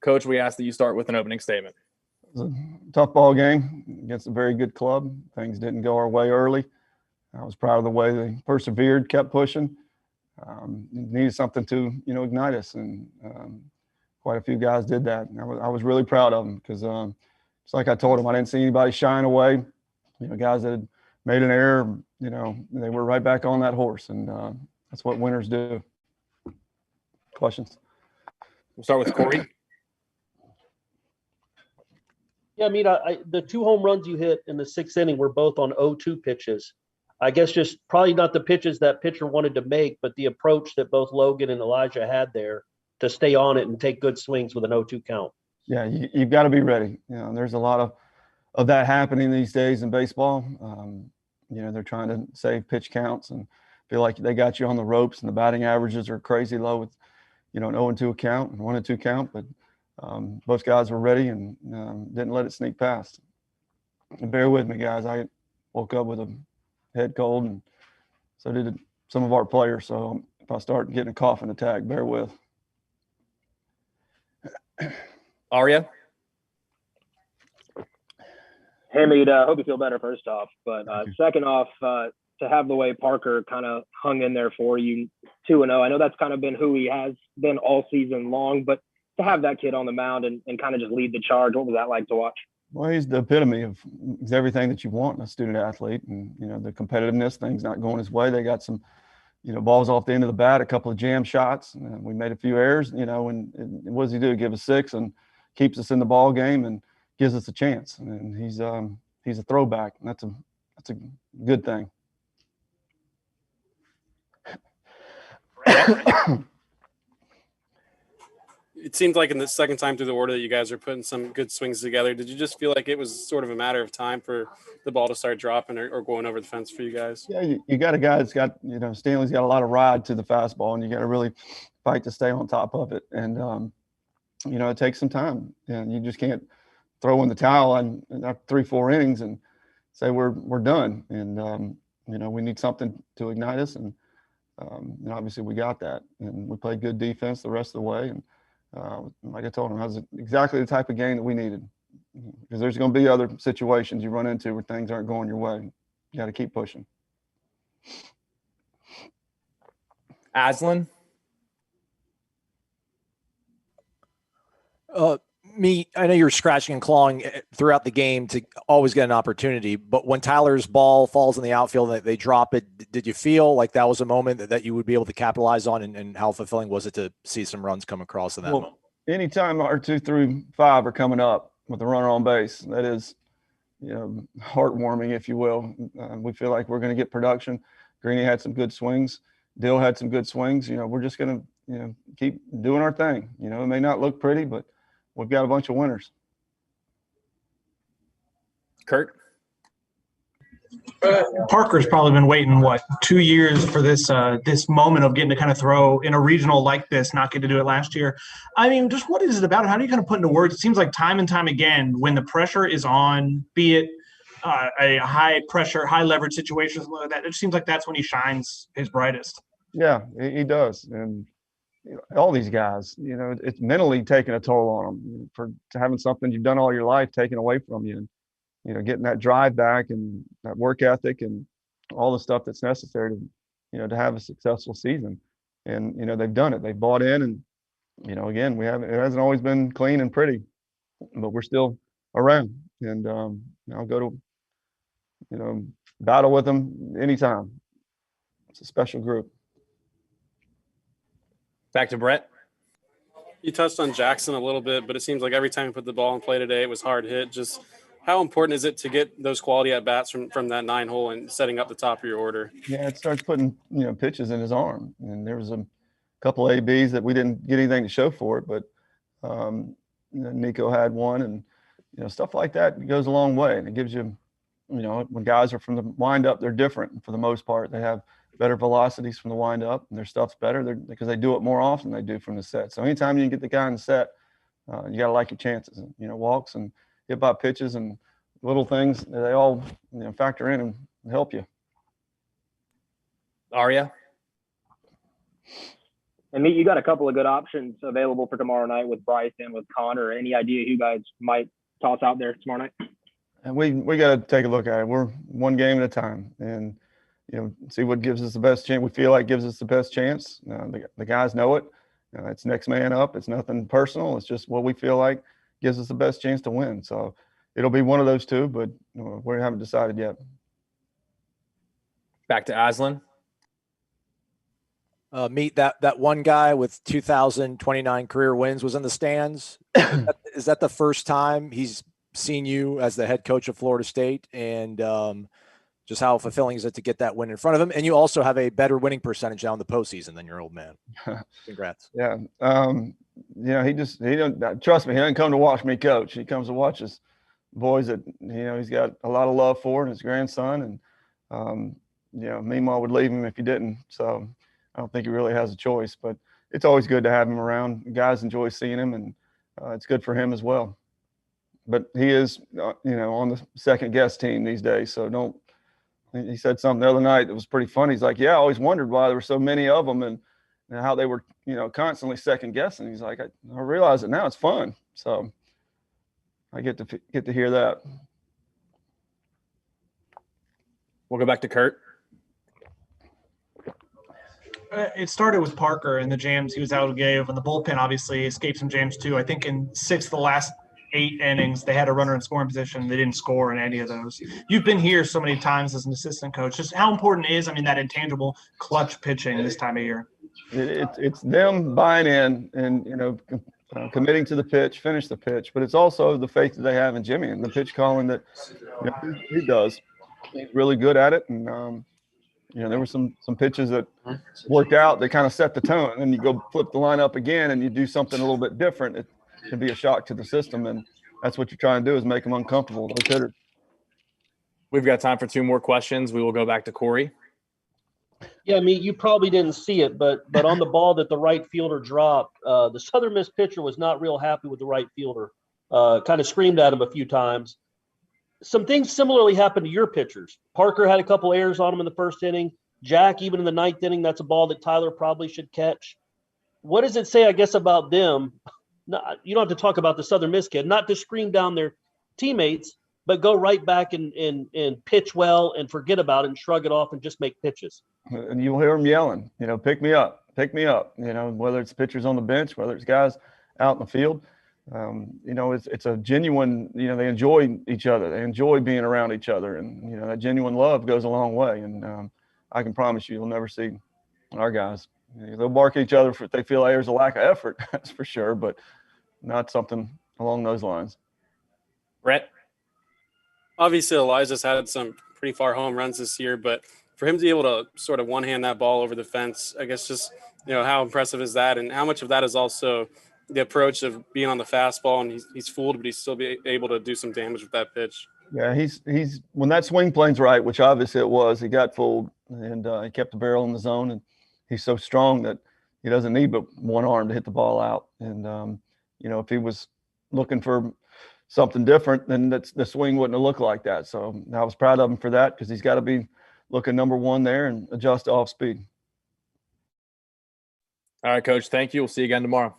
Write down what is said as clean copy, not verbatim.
Coach, we ask that you start with an opening statement. It was a tough ball game against a very good club. Things didn't go our way early. I was proud of the way they persevered, kept pushing. Needed something to, ignite us, and quite a few guys did that. And I was really proud of them because it's like I told them, I didn't see anybody shying away. Guys that had made an error, they were right back on that horse, and that's what winners do. Questions? We'll start with Corey. Yeah, the 2 home runs you hit in the 6th inning were both on 0-2 pitches. I guess just probably not the pitches that pitcher wanted to make, but the approach that both Logan and Elijah had there to stay on it and take good swings with an 0-2 count. Yeah, you've got to be ready. There's a lot of that happening these days in baseball. They're trying to save pitch counts and feel like they got you on the ropes, and the batting averages are crazy low with, an 0-2 count and 1-2 count. But both guys were ready and didn't let it sneak past. And bear with me, guys. I woke up with a head cold, and so did some of our players. So if I start getting a coughing attack, bear with. Arya? Hey, Mead, hope you feel better first off. But second off, to have the way Parker kind of hung in there for you 2-0, I know that's kind of been who he has been all season long, but to have that kid on the mound and kind of just lead the charge, what was that like to watch? Well, he's the epitome of everything that you want in a student athlete. And, the competitiveness, things not going his way. They got some, balls off the end of the bat, a couple of jam shots. And we made a few errors, and what does he do? Give us 6 and keeps us in the ball game and gives us a chance. And he's a throwback. And that's a good thing. It seemed like in the second time through the order that you guys are putting some good swings together. Did you just feel like it was sort of a matter of time for the ball to start dropping or going over the fence for you guys? Yeah, you got a guy that's got, Stanley's got a lot of ride to the fastball, and you got to really fight to stay on top of it. And, it takes some time, and you just can't throw in the towel and after 3-4 innings and say we're done. And, we need something to ignite us. And obviously we got that, and we played good defense the rest of the way. And, like I told him, that was exactly the type of game that we needed, because there's going to be other situations you run into where things aren't going your way. You got to keep pushing. Aslan? I know you're scratching and clawing throughout the game to always get an opportunity, but when Tyler's ball falls in the outfield and they drop it, did you feel like that was a moment that you would be able to capitalize on, and how fulfilling was it to see some runs come across in that moment? Anytime our 2 through 5 are coming up with a runner on base, that is, heartwarming, if you will. We feel like we're going to get production. Greeny had some good swings. Dill had some good swings. We're just going to, keep doing our thing. It may not look pretty, but we've got a bunch of winners. Kurt? Parker's probably been waiting 2 years for this moment of getting to kind of throw in a regional like this, not get to do it last year. I mean, just what is it about? How do you kind of put into words? It seems like time and time again, when the pressure is on, be it a high pressure, high leverage situation like that, it seems like that's when he shines his brightest. Yeah, he does. And all these guys, it's mentally taking a toll on them for having something you've done all your life taken away from you. And, getting that drive back and that work ethic and all the stuff that's necessary to, to have a successful season. And, they've done it. They've bought in, and, again, it hasn't always been clean and pretty, but we're still around. And I'll go to, battle with them anytime. It's a special group. Back to Brett. You touched on Jackson a little bit, but it seems like every time you put the ball in play today, it was hard hit. Just how important is it to get those quality at bats from that 9 hole and setting up the top of your order? Yeah, it starts putting pitches in his arm, and there was a couple of ABs that we didn't get anything to show for it, but Nico had one, and stuff like that goes a long way, and it gives you, when guys are from the windup, they're different for the most part. They have better velocities from the windup, and their stuff's better because they do it more often than they do from the set. So anytime you can get the guy in the set, you got to like your chances. Walks and hit by pitches and little things, they all factor in and help you. Arya? And you got a couple of good options available for tomorrow night with Bryce and with Connor. Any idea who you guys might toss out there tomorrow night? And we got to take a look at it. We're one game at a time, and see what gives us the best chance. We feel like gives us the best chance. The guys know it. It's next man up. It's nothing personal. It's just what we feel like gives us the best chance to win. So it'll be one of those two, but we haven't decided yet. Back to Aslan. Meet that one guy with 2,029 career wins was in the stands. Is that the first time he's seen you as the head coach of Florida State? And just how fulfilling is it to get that win in front of him? And you also have a better winning percentage now in the postseason than your old man. Congrats. Yeah. He don't trust me. He doesn't come to watch me coach. He comes to watch his boys that, he's got a lot of love for, and his grandson. And, Meemaw would leave him if he didn't. So I don't think he really has a choice, but it's always good to have him around. Guys enjoy seeing him, and it's good for him as well. But he is, on the second guest team these days. So he said something the other night that was pretty funny. He's like, yeah, I always wondered why there were so many of them and how they were, constantly second guessing. He's like, I realize it now. It's fun. So I get to hear that. We'll go back to Kurt. It started with Parker and the jams he was able to give, and the bullpen obviously escaped some jams too. I think in 6 of the last 8 innings, they had a runner in scoring position. They didn't score in any of those. You've been here so many times as an assistant coach. Just how important is, that intangible clutch pitching this time of year? It's them buying in and, committing to the pitch, finish the pitch, but it's also the faith that they have in Jimmy and the pitch calling that he does. He's really good at it. And, there were some pitches that worked out. They kind of set the tone, and you go flip the line up again and you do something a little bit different. It can be a shock to the system, and that's what you're trying to do is make them uncomfortable. Those hitters. We've got time for 2 more questions. We will go back to Corey. Yeah, you probably didn't see it, but on the ball that the right fielder dropped, the Southern Miss pitcher was not real happy with the right fielder. Kind of screamed at him a few times. Some things similarly happened to your pitchers. Parker had a couple errors on him in the first inning. Jack, even in the 9th inning, that's a ball that Tyler probably should catch. What does it say, I guess, about them? You don't have to talk about the Southern Miss kid, not to scream down their teammates, but go right back and pitch well and forget about it and shrug it off and just make pitches. And you'll hear them yelling, pick me up, whether it's pitchers on the bench, whether it's guys out in the field. It's a genuine, they enjoy each other. They enjoy being around each other. And, that genuine love goes a long way. And I can promise you'll never see our guys. They'll bark at each other if they feel there's a lack of effort, that's for sure, but not something along those lines. Brett? Obviously, Elijah's had some pretty far home runs this year, but for him to be able to sort of one-hand that ball over the fence, I guess just, how impressive is that? And how much of that is also the approach of being on the fastball, and he's fooled, but he's still be able to do some damage with that pitch. Yeah, he's when that swing plane's right, which obviously it was, he got fooled, and he kept the barrel in the zone, and he's so strong that he doesn't need but one arm to hit the ball out. And, if he was looking for something different, then the swing wouldn't have looked like that. So I was proud of him for that, because he's got to be looking number 1 there and adjust off speed. All right, Coach. Thank you. We'll see you again tomorrow.